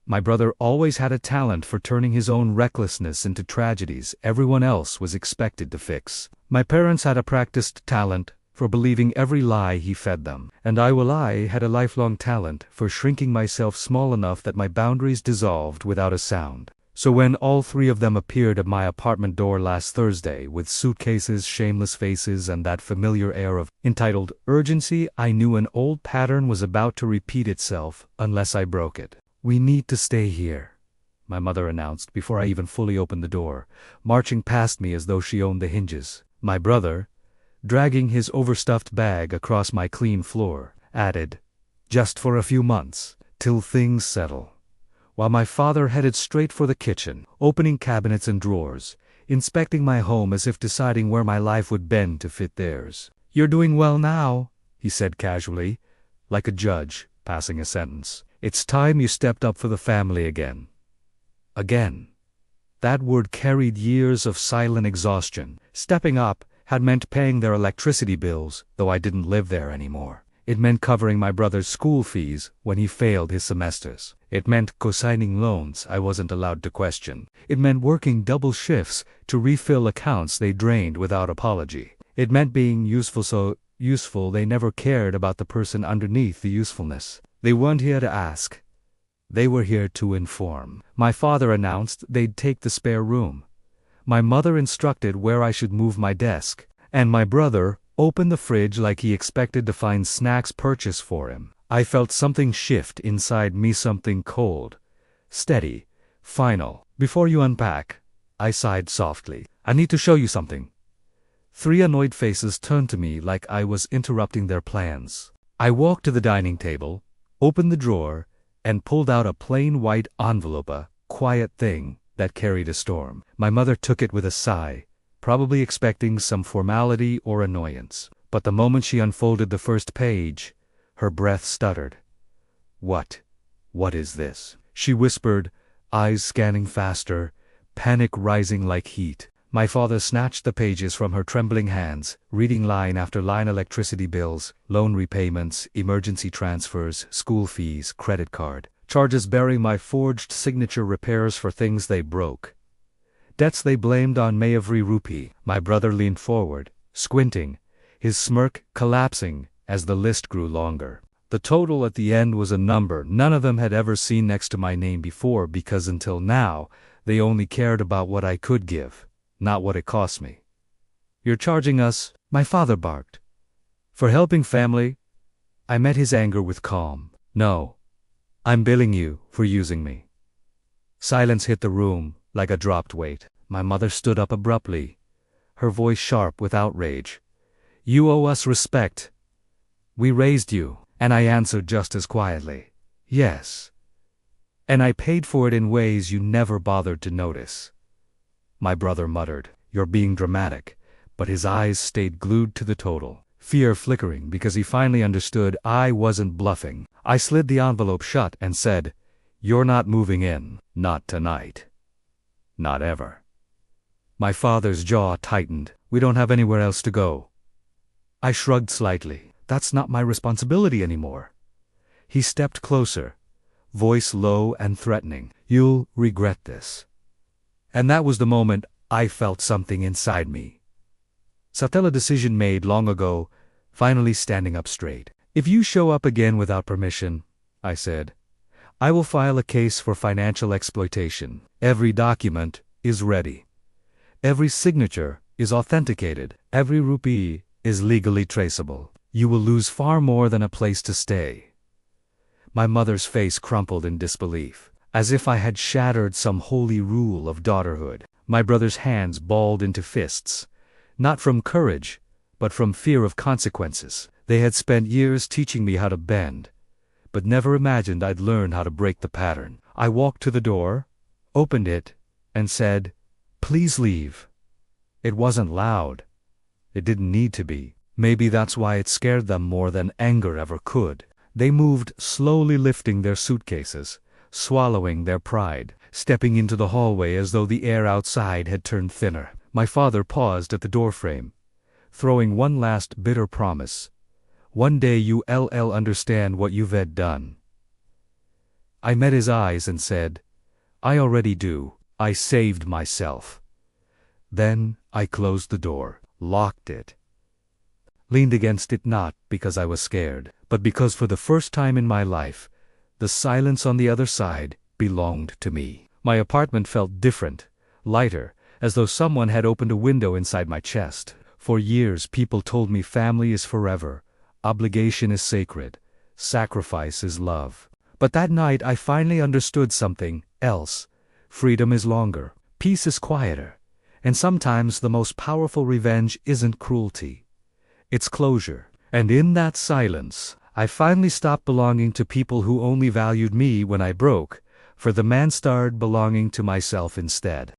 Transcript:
My brother always had a talent for turning his own recklessness into tragedies everyone else was expected to fix. My parents had a practiced talent for believing every lie he fed them, and I had a lifelong talent for shrinking myself small enough that my boundaries dissolved without a sound. So when all three of them appeared at my apartment door last Thursday with suitcases, shameless faces, and that familiar air of entitled urgency, I knew an old pattern was about to repeat itself unless I broke it. "We need to stay here," my mother announced before I even fully opened the door, marching past me as though she owned the hinges. My brother, dragging his overstuffed bag across my clean floor, added, "Just for a few months, till things settle," while my father headed straight for the kitchen, opening cabinets and drawers, inspecting my home as if deciding where my life would bend to fit theirs. "You're doing well now," he said casually, like a judge passing a sentence. "It's time you stepped up for the family again." Again. That word carried years of silent exhaustion. Stepping up had meant paying their electricity bills, though I didn't live there anymore. It meant covering my brother's school fees when he failed his semesters. It meant co-signing loans I wasn't allowed to question. It meant working double shifts to refill accounts they drained without apology. It meant being useful, so useful they never cared about the person underneath the usefulness. They weren't here to ask. They were here to inform. My father announced they'd take the spare room. My mother instructed where I should move my desk. And my brother opened the fridge like he expected to find snacks purchased for him. I felt something shift inside me, something cold, steady, final. "Before you unpack," I sighed softly, "I need to show you something." Three annoyed faces turned to me like I was interrupting their plans. I walked to the dining table, opened the drawer, and pulled out a plain white envelope, a quiet thing that carried a storm. My mother took it with a sigh, probably expecting some formality or annoyance. But the moment she unfolded the first page, her breath stuttered. What is this?" she whispered, eyes scanning faster, panic rising like heat. My father snatched the pages from her trembling hands, reading line after line: electricity bills, loan repayments, emergency transfers, school fees, credit card charges bearing my forged signature, repairs for things they broke, debts they blamed on me, every rupee. My brother leaned forward, squinting, his smirk collapsing as the list grew longer. The total at the end was a number none of them had ever seen next to my name before, because until now, they only cared about what I could give, not what it cost me. "You're charging us," my father barked, "for helping family?" I met his anger with calm. "No. I'm billing you for using me." Silence hit the room like a dropped weight. My mother stood up abruptly, her voice sharp with outrage. "You owe us respect. We raised you." And I answered just as quietly, "Yes. And I paid for it in ways you never bothered to notice." My brother muttered, "You're being dramatic," but his eyes stayed glued to the total, fear flickering because he finally understood I wasn't bluffing. I slid the envelope shut and said, "You're not moving in. Not tonight. Not ever." My father's jaw tightened. "We don't have anywhere else to go." I shrugged slightly. "That's not my responsibility anymore." He stepped closer, voice low and threatening. "You'll regret this." And that was the moment I felt something inside me. Subtle, a decision made long ago, finally standing up straight. "If you show up again without permission," I said, "I will file a case for financial exploitation. Every document is ready. Every signature is authenticated. Every rupee is legally traceable. You will lose far more than a place to stay." My mother's face crumpled in disbelief, as if I had shattered some holy rule of daughterhood. My brother's hands balled into fists, not from courage, but from fear of consequences. They had spent years teaching me how to bend, but never imagined I'd learn how to break the pattern. I walked to the door, opened it, and said, "Please leave." It wasn't loud. It didn't need to be. Maybe that's why it scared them more than anger ever could. They moved, slowly lifting their suitcases, swallowing their pride, stepping into the hallway as though the air outside had turned thinner. My father paused at the doorframe, throwing one last bitter promise. "One day you'll understand what you've done." I met his eyes and said, "I already do. I saved myself." Then I closed the door, locked it, leaned against it not because I was scared, but because for the first time in my life, the silence on the other side belonged to me. My apartment felt different, lighter, as though someone had opened a window inside my chest. For years people told me family is forever, obligation is sacred, sacrifice is love. But that night I finally understood something else. Freedom is longer, peace is quieter, and sometimes the most powerful revenge isn't cruelty. It's closure. And in that silence, I finally stopped belonging to people who only valued me when I broke, for the man started belonging to myself instead.